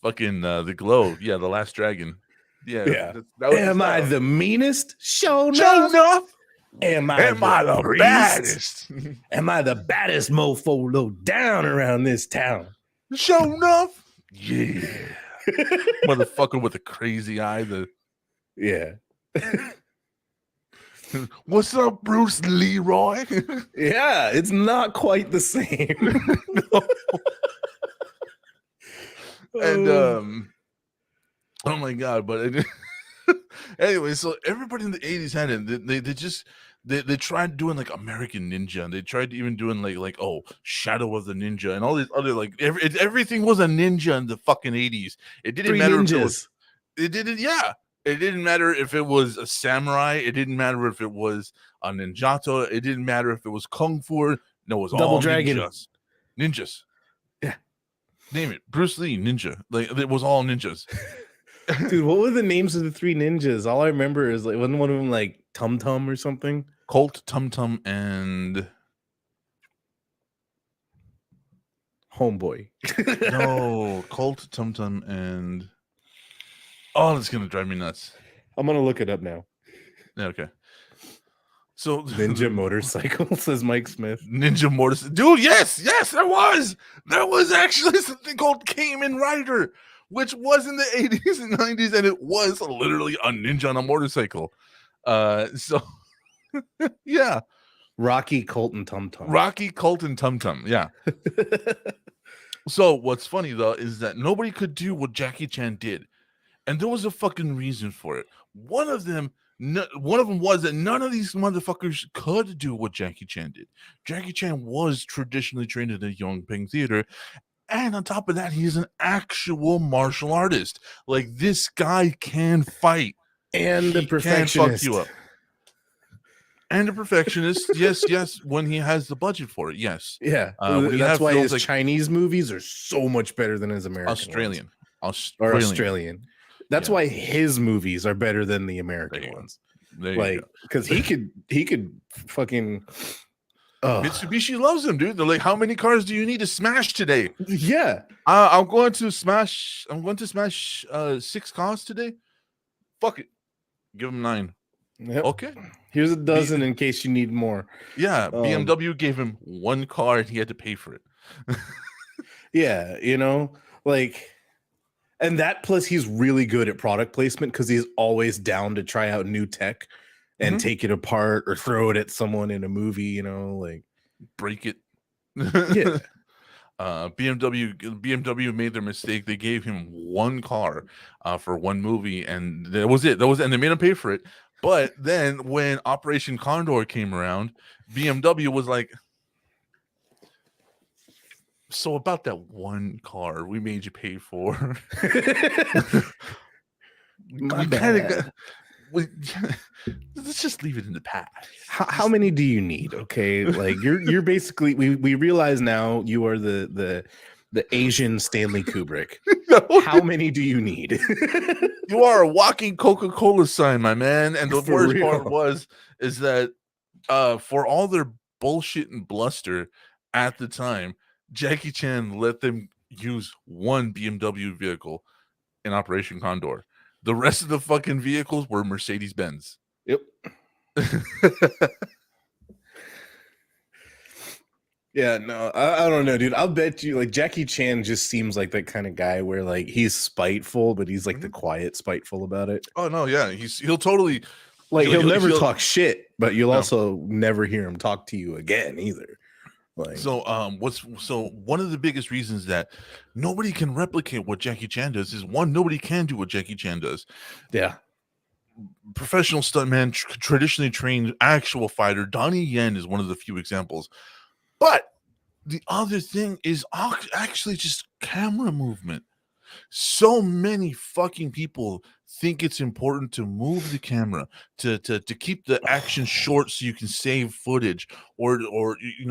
Fucking the Glow. Yeah, the Last Dragon. Yeah. Am I the meanest? Show Nuff. Am I the baddest? Am I the baddest mofo low down around this town? Show Nuff. Yeah. Motherfucker with a crazy eye. Yeah. What's up, Bruce Leroy? Yeah, it's not quite the same. No. And oh my god, but anyway, so everybody in the 80s had it. They tried doing like American Ninja, and they tried even doing like Shadow of the Ninja and all these other like everything was a ninja in the fucking 80s. It didn't matter it didn't matter if it was a samurai, it didn't matter if it was a ninjato, it didn't matter if it was kung fu. No, it was Double all Dragon. Ninjas. Yeah. Name it. Bruce Lee ninja. Like it was all ninjas. Dude, what were the names of the 3 ninjas? All I remember is like wasn't one of them like Tum Tum or something? Colt, Tum Tum, and Homeboy. no, Colt, Tum Tum, and it's gonna drive me nuts. I'm gonna look it up now. Yeah, okay. So Ninja Motorcycle, says Mike Smith. Ninja Motorcycle. Dude, yes, there was actually something called Kamen Rider, which was in the 80s and 90s, and it was literally a ninja on a motorcycle. So yeah. Rocky, Colt, and Tum Tum. Rocky, Colt, and Tum Tum, yeah. So what's funny though is that nobody could do what Jackie Chan did, and there was a fucking reason for it. One of them was that none of these motherfuckers could do what Jackie Chan did. Jackie Chan was traditionally trained in the Yongping Theater, and on top of that, he's an actual martial artist. Like, this guy can fight, and the perfectionist. Can fuck you up. And a perfectionist, yes, when he has the budget for it, yes. Yeah, that's why his Chinese movies are so much better than his American Australian. That's why his movies are better than the American ones. Like, because he could fucking. Mitsubishi loves him, dude. They're like, how many cars do you need to smash today? Yeah, I'm going to smash 6 cars today. Fuck it, give him 9. Yep. Okay, here's a dozen in case you need more. Yeah, BMW gave him 1 car and he had to pay for it. Yeah, like, and that plus he's really good at product placement because he's always down to try out new tech and take it apart or throw it at someone in a movie, like break it. Yeah. BMW made their mistake. They gave him 1 car for 1 movie, and that was it. And they made him pay for it. But then when Operation Condor came around, BMW was like, so about that 1 car we made you pay for. Let's just leave it in the past. How many do you need? Okay, like you're basically we realize now you are the Asian Stanley Kubrick. How many do you need? You are a walking Coca-Cola sign, my man. And the worst part is that for all their bullshit and bluster at the time, Jackie Chan let them use one BMW vehicle in Operation Condor. The rest of the fucking vehicles were Mercedes Benz. Yep. Yeah, no, I don't know, dude. I'll bet you, like, Jackie Chan just seems like that kind of guy where, like, he's spiteful, but he's like the quiet spiteful about it. Oh no, yeah, he'll totally like he'll never talk shit, but you'll also never hear him talk to you again either. Like, so one of the biggest reasons that nobody can replicate what Jackie Chan does is, one, nobody can do what Jackie Chan does. Yeah. Professional stuntman, traditionally trained actual fighter. Donnie Yen is one of the few examples. But the other thing is actually just camera movement. So many fucking people think it's important to move the camera to keep the action short so you can save footage or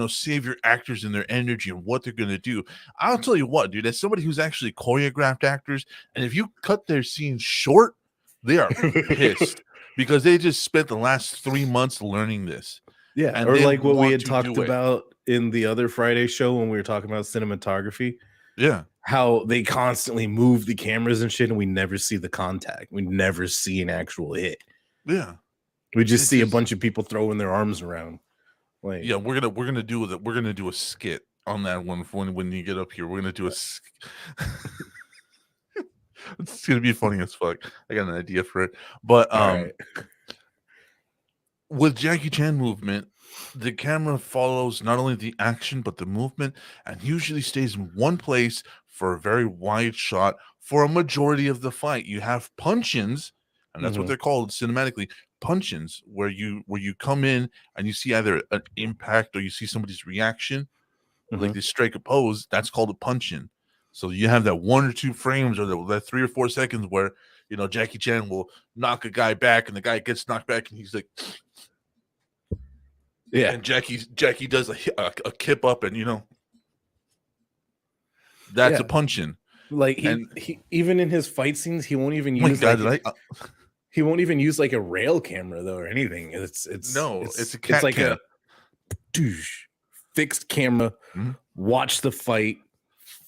save your actors and their energy and what they're going to do. I'll tell you what, dude, as somebody who's actually choreographed actors, and if you cut their scenes short, they are pissed because they just spent the last 3 months learning this. Yeah, and or like what we had talked about in the other Friday show when we were talking about cinematography. Yeah. How they constantly move the cameras and shit, and we never see the contact. We never see an actual hit. Yeah. We just see a bunch of people throwing their arms around. Like, yeah, we're gonna do a skit on that one when you get up here. We're gonna do a it's gonna be funny as fuck. I got an idea for it. But right. With Jackie Chan movement, the camera follows not only the action but the movement, and usually stays in one place for a very wide shot for a majority of the fight. You have punch-ins, and that's what they're called cinematically, punch-ins, where you come in and you see either an impact or you see somebody's reaction, like they strike a pose. That's called a punch-in. So you have that 1 or 2 frames or that 3 or 4 seconds where Jackie Chan will knock a guy back and the guy gets knocked back and he's like, yeah, and Jackie does a kip up, and that's a punch-in. Like he even in his fight scenes, he won't even use he won't even use like a rail camera though or anything. It's a cat like cam. A fixed camera. Watch the fight.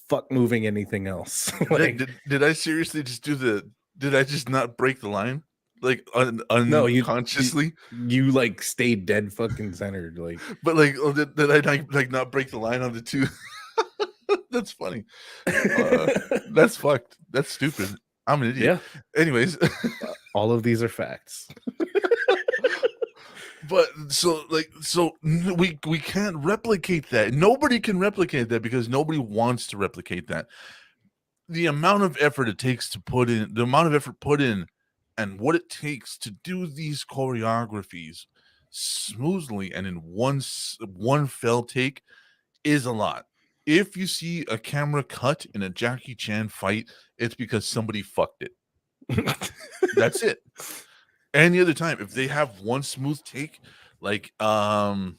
Fuck moving anything else. Like, did I seriously just did I just not break the line? Like unconsciously, you like stay dead fucking centered. Like, but like, did I like not break the line on the two? That's funny. That's fucked. That's stupid. I'm an idiot. Yeah. Anyways, all of these are facts. But so we can't replicate that. Nobody can replicate that because nobody wants to replicate that. The amount of effort it takes to put in, and what it takes to do these choreographies smoothly and in one fell take is a lot. If you see a camera cut in a Jackie Chan fight, it's because somebody fucked it. That's it. Any other time, if they have one smooth take, like oh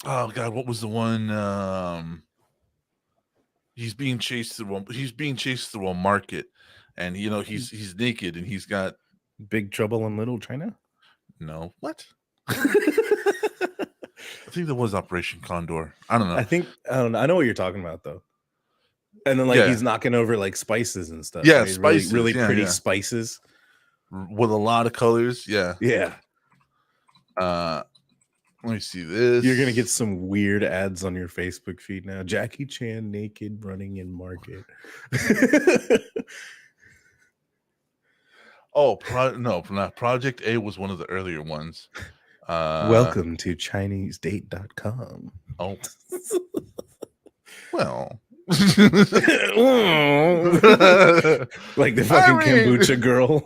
god, what was the one? He's being chased through a market, and he's naked and he's got Big Trouble in Little China. No, what? I think that was Operation Condor. I don't know. I don't know. I know what you're talking about though. And then he's knocking over like spices and stuff. Yeah, right? spices, really pretty spices with a lot of colors. Yeah. Yeah. Let me see this. You're gonna get some weird ads on your Facebook feed now. Jackie Chan naked running in market. Oh, Project A was one of the earlier ones. Welcome to ChineseDate.com. Oh. Well. Like the fucking kombucha girl.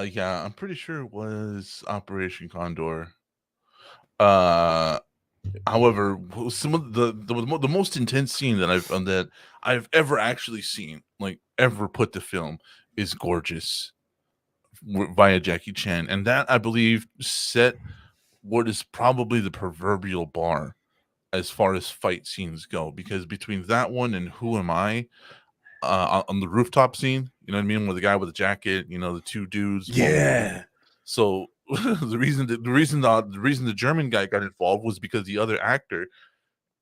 Yeah, I'm pretty sure it was Operation Condor. However, some of the most intense scene that I've ever actually seen, like ever put to film, is Gorgeous via Jackie Chan, and that I believe set what is probably the proverbial bar as far as fight scenes go, because between that one and Who Am I, on the rooftop scene, you know what I mean, with the guy with the jacket, the two dudes. Yeah. So the reason the German guy got involved was because the other actor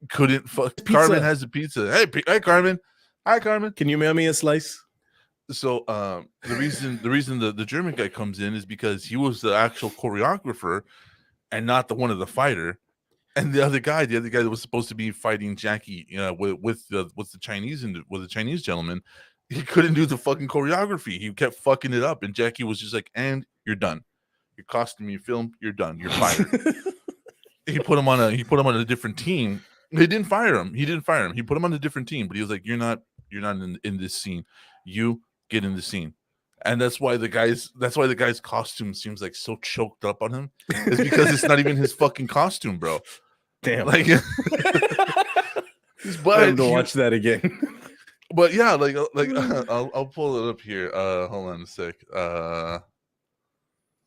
couldn't. Carmen has a pizza. Hey, Carmen. Hi, Carmen. Can you mail me a slice? So the reason the German guy comes in is because he was the actual choreographer and not the one of the fighter. And the other guy that was supposed to be fighting Jackie with the Chinese gentleman, he couldn't do the fucking choreography. He kept fucking it up, and Jackie was just like, "And you're done. Your costume, you film, you're done. You're fired." He put him on a different team. They didn't fire him. He didn't fire him. He put him on a different team, but he was like, "You're not in this scene. You get in the scene." And that's why the guy's costume seems like so choked up on him. It's because it's not even his fucking costume, bro. Damn. Like, but I have to watch that again. But yeah, I'll pull it up here. Hold on a sec.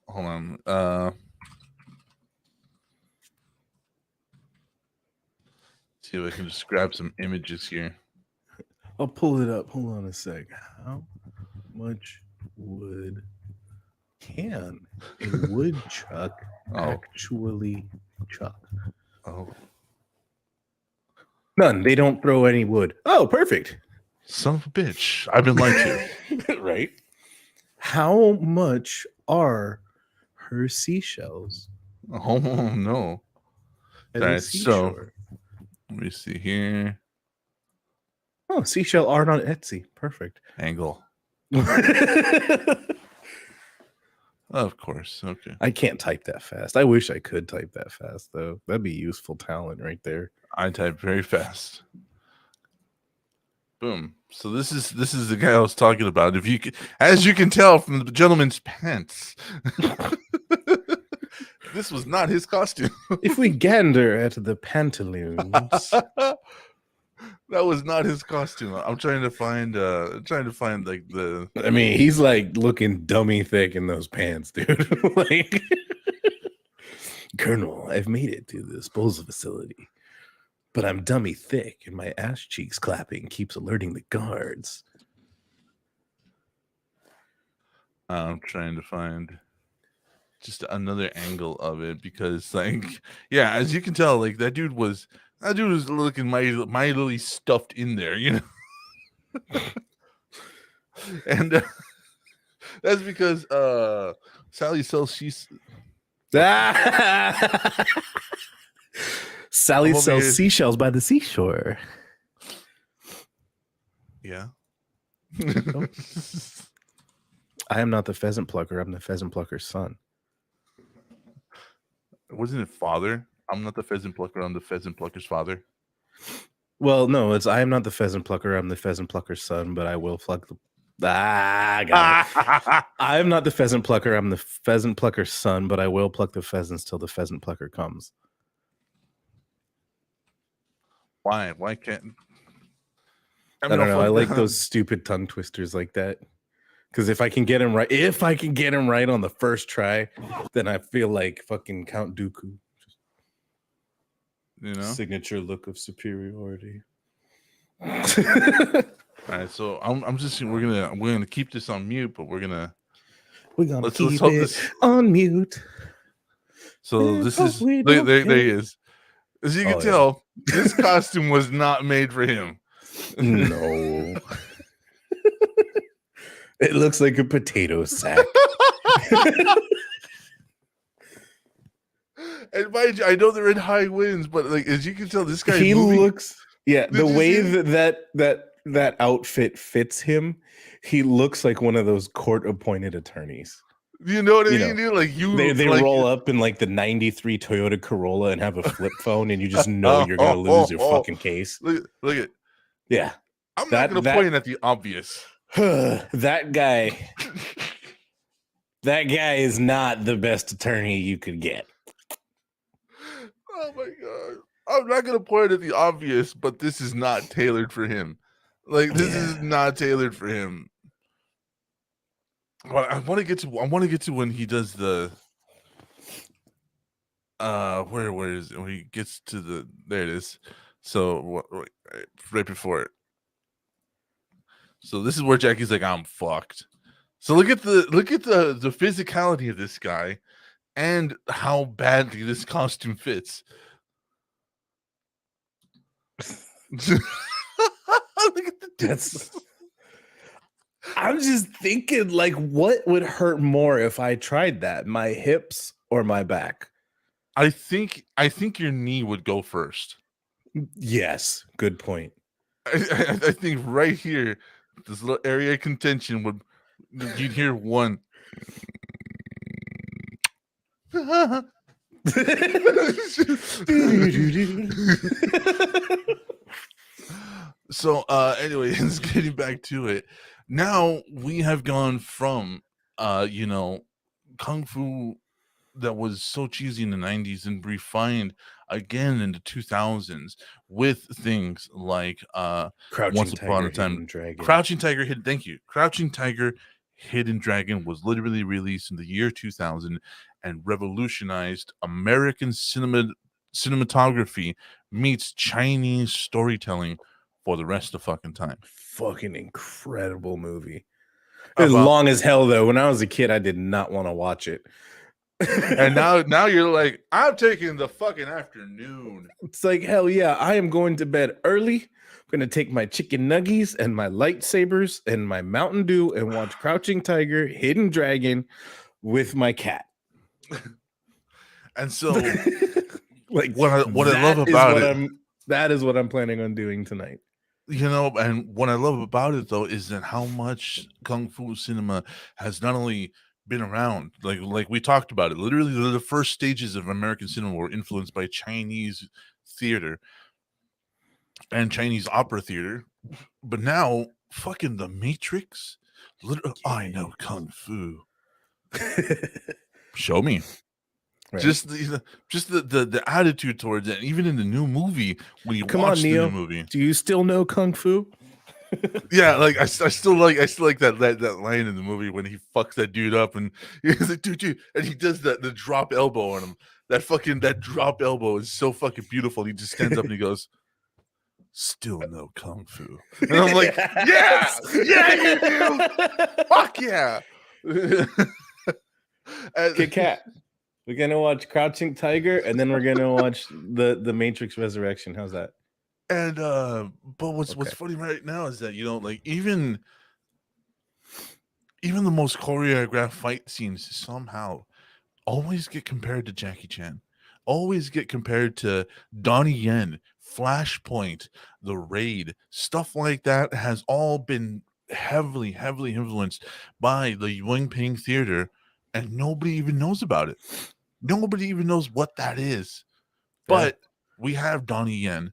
Hold on. See if I can just grab some images here. I'll pull it up. Hold on a sec. How much wood can a woodchuck actually chuck? Oh. None. They don't throw any wood. Oh, perfect. Son of a bitch. I've been lied to. Right. How much are her seashells? Oh, no. All right, so let me see here. Oh, seashell art on Etsy. Perfect. Angle. Of course. Okay. I can't type that fast. I wish I could type that fast, though. That'd be useful talent right there. I type very fast. Boom. So this is the guy I was talking about. If you can, as you can tell from the gentleman's pants, this was not his costume. If we gander at the pantaloons, that was not his costume. I'm trying to find like the. I mean, he's like looking dummy thick in those pants, dude. Like, Colonel, I've made it to the disposal facility, but I'm dummy thick, and my ass cheeks clapping keeps alerting the guards. I'm trying to find just another angle of it because, like, yeah, as you can tell, like that dude was looking mightily stuffed in there, you know. And that's because Sally sells Sally sells seashells by the seashore. Yeah. I am not the pheasant plucker. I'm the pheasant plucker's son. Wasn't it father? I'm not the pheasant plucker. I'm the pheasant plucker's father. Well, no, it's I am not the pheasant plucker. I'm the pheasant plucker's son, but I will pluck the. I am not the pheasant plucker. I'm the pheasant plucker's son, but I will pluck the pheasants till the pheasant plucker comes. Why? Why can't? I don't know. I like those stupid tongue twisters like that. Because if I can get him right on the first try, then I feel like fucking Count Dooku. You know, signature look of superiority. All right, so we're gonna keep this on mute, but we're gonna keep it on mute. So this is there he is. As you can tell, this costume was not made for him. No. It looks like a potato sack. And mind you, I know they're in high winds, but like as you can tell, this guy looks the way that outfit fits him, he looks like one of those court-appointed attorneys. You know what I mean? Dude? Like they like, roll up in like the '93 Toyota Corolla and have a flip phone, and you just know you're gonna lose your fucking case. Look at yeah. I'm not gonna point at the obvious. That guy is not the best attorney you could get. Oh my god. I'm not gonna point at the obvious, but this is not tailored for him. Like this is not tailored for him. Well, I want to get to when he does the where is it? When he gets to the there it is. So right before it. So this is where Jackie's like, I'm fucked. So look at the physicality of this guy, and how badly this costume fits. Look at the That's. I'm just thinking, like, what would hurt more if I tried that? My hips or my back? I think your knee would go first. Yes, good point. I think right here, this little area of contention would, you'd hear one. So anyways, getting back to it, now we have gone from kung fu that was so cheesy in the 90s and refined again in the 2000s with things like Crouching Once Upon Tiger, a Time, Hidden Dragon. Crouching Tiger, Crouching Tiger, Hidden Dragon was literally released in the year 2000 and revolutionized American cinematography meets Chinese storytelling for the rest of fucking time. Fucking incredible movie. It was long as hell though. When I was a kid, I did not want to watch it. And now you're like, I'm taking the fucking afternoon. It's like, hell yeah, I am going to bed early. I'm going to take my chicken nuggies and my lightsabers and my Mountain Dew and watch Crouching Tiger, Hidden Dragon with my cat. And so, like, what I love about it, that is what I'm planning on doing tonight. And what I love about it though is that how much kung fu cinema has not only been around, like we talked about it, literally the first stages of American cinema were influenced by Chinese theater and Chinese opera theater, but now fucking The Matrix, I know kung fu. Show me. Right. Just the attitude towards it, even in the new movie when you watch the new movie. Do you still know kung fu? Yeah, like I still like that line in the movie when he fucks that dude up and he's like, dude, and he does the drop elbow on him. That drop elbow is so fucking beautiful. He just stands up and he goes, "Still no kung fu," and I'm like, yeah, you do. Fuck yeah. Okay, cat. We're gonna watch Crouching Tiger, and then we're gonna watch the Matrix Resurrection. How's that? And but what's funny right now is that like even the most choreographed fight scenes somehow always get compared to Jackie Chan, always get compared to Donnie Yen, Flashpoint, The Raid, stuff like that has all been heavily influenced by the Yuen Ping Theater, and nobody even knows about it. Nobody even knows what that is. But we have Donnie Yen,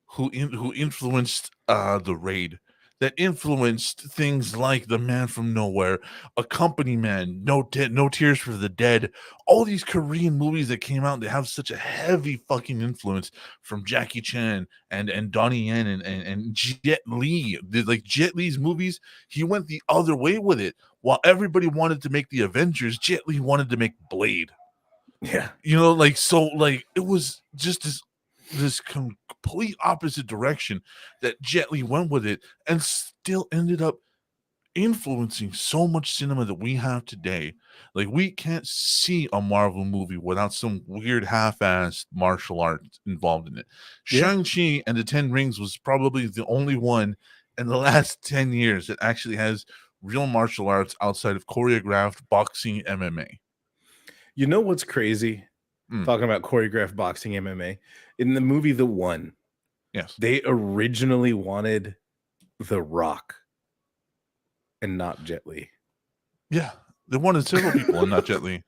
who influenced The Raid, that influenced things like The Man from Nowhere, A Company Man, No Tears for the Dead, all these Korean movies that came out, they have such a heavy fucking influence from Jackie Chan and Donnie Yen and Jet Li. Like Jet Li's movies, he went the other way with it. While everybody wanted to make the Avengers, Jet Li wanted to make Blade. Yeah. It was just this complete opposite direction that Jet Li went with it, and still ended up influencing so much cinema that we have today. Like, we can't see a Marvel movie without some weird half-assed martial arts involved in it. Shang-Chi and the 10 Rings was probably the only one in the last 10 years that actually has real martial arts outside of choreographed boxing MMA. You know what's crazy? Talking about choreographed boxing MMA. In the movie The One, yes, they originally wanted The Rock and not Jet Li. Yeah, they wanted several people and not Jet Li.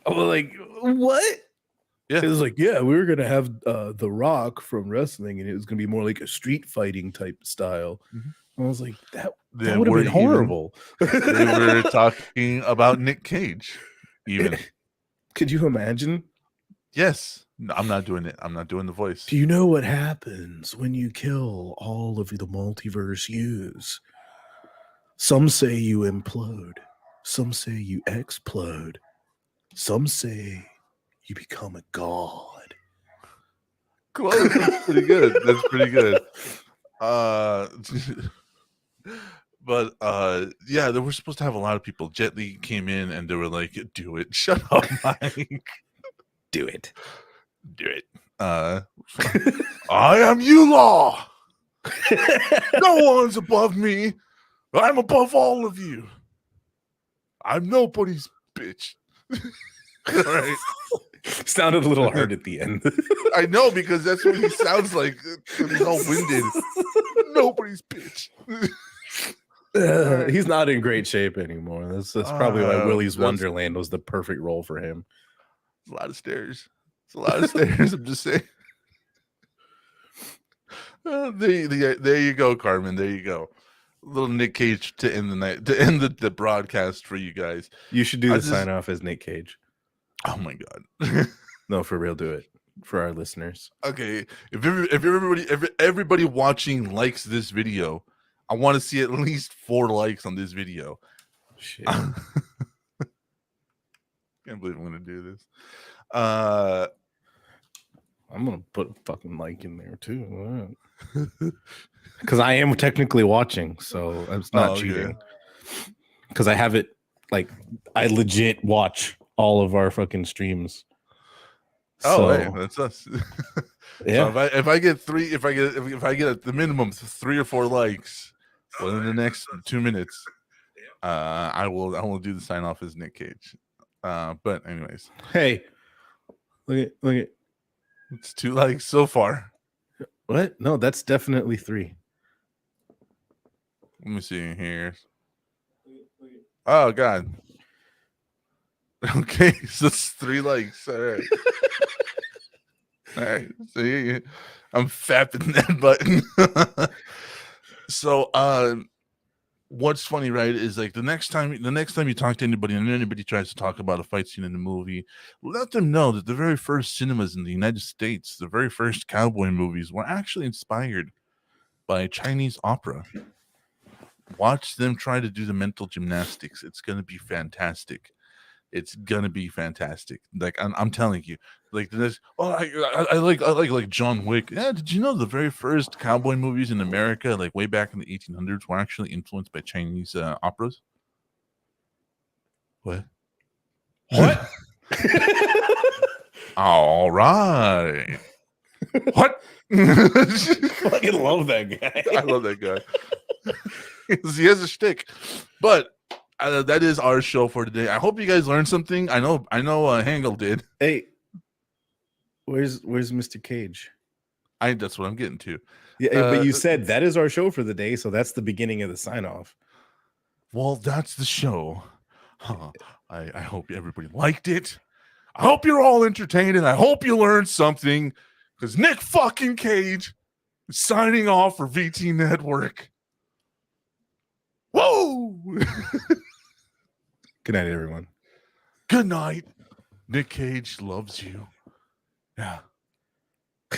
I was like, what? Yeah, it was like, we were gonna have The Rock from wrestling, and it was gonna be more like a street fighting type style. Mm-hmm. I was like, that would have been horrible. We were talking about Nick Cage, even. Could you imagine? Yes. No, I'm not doing it. I'm not doing the voice. Do you know what happens when you kill all of the multiverse U's? Some say you implode. Some say you explode. Some say you become a god. Close. That's pretty good. That's pretty good. But yeah, they were supposed to have a lot of people. Jet Li came in and they were like, "Do it, shut up, Mike, Do it. do it." I am Yulaw. No one's above me. I'm above all of you. I'm nobody's bitch. All right. Sounded a little hard at the end. I know, because that's what he sounds like when he's all winded. Nobody's bitch. He's not in great shape anymore. That's probably why Willy's Wonderland was the perfect role for him. It's a lot of stairs. It's a lot of stairs. I'm just saying. There you go, Carmen. There you go. Little Nick Cage to end the night, to end the broadcast for you guys. You should do the sign off as Nick Cage. Oh my god. No, for real, do it for our listeners. Okay, if everybody watching likes this video, I want to see at least 4 likes on this video. Shit. Can't believe I'm gonna do this. I'm gonna put a fucking like in there too, because I am technically watching, so it's not cheating. Because I have it, like, I legit watch all of our fucking streams. Oh, hey, that's us. Yeah. So if I get at the minimum 3 or 4 likes within the next 2 minutes, I will do the sign off as Nick Cage. But anyways, hey, look at it's 2 likes so far. What? No, that's definitely 3. Let me see here. Oh god. Okay, so it's 3 likes. All right. All right. So I'm fapping that button. So what's funny, right, is like the next time you talk to anybody and anybody tries to talk about a fight scene in the movie, let them know that the very first cinemas in the United States, the very first cowboy movies, were actually inspired by Chinese opera. Watch them try to do the mental gymnastics. It's gonna be fantastic. It's gonna be fantastic. Like I'm telling you, like this. Oh, I like John Wick. Yeah, did you know the very first cowboy movies in America, like way back in the 1800s, were actually influenced by Chinese operas? What? All right. What? I fucking love that guy. I love that guy. He has a shtick, but that is our show for today. I hope you guys learned something. I know. Hengel did. Hey, where's Mr. Cage? That's what I'm getting to. Yeah, but you said that is our show for the day, so that's the beginning of the sign off. Well, that's the show. I hope everybody liked it. I hope you're all entertained, and I hope you learned something. Because Nick fucking Cage is signing off for VTNetwork. Whoa! Good night, everyone. Good night. Nick Cage loves you. Yeah.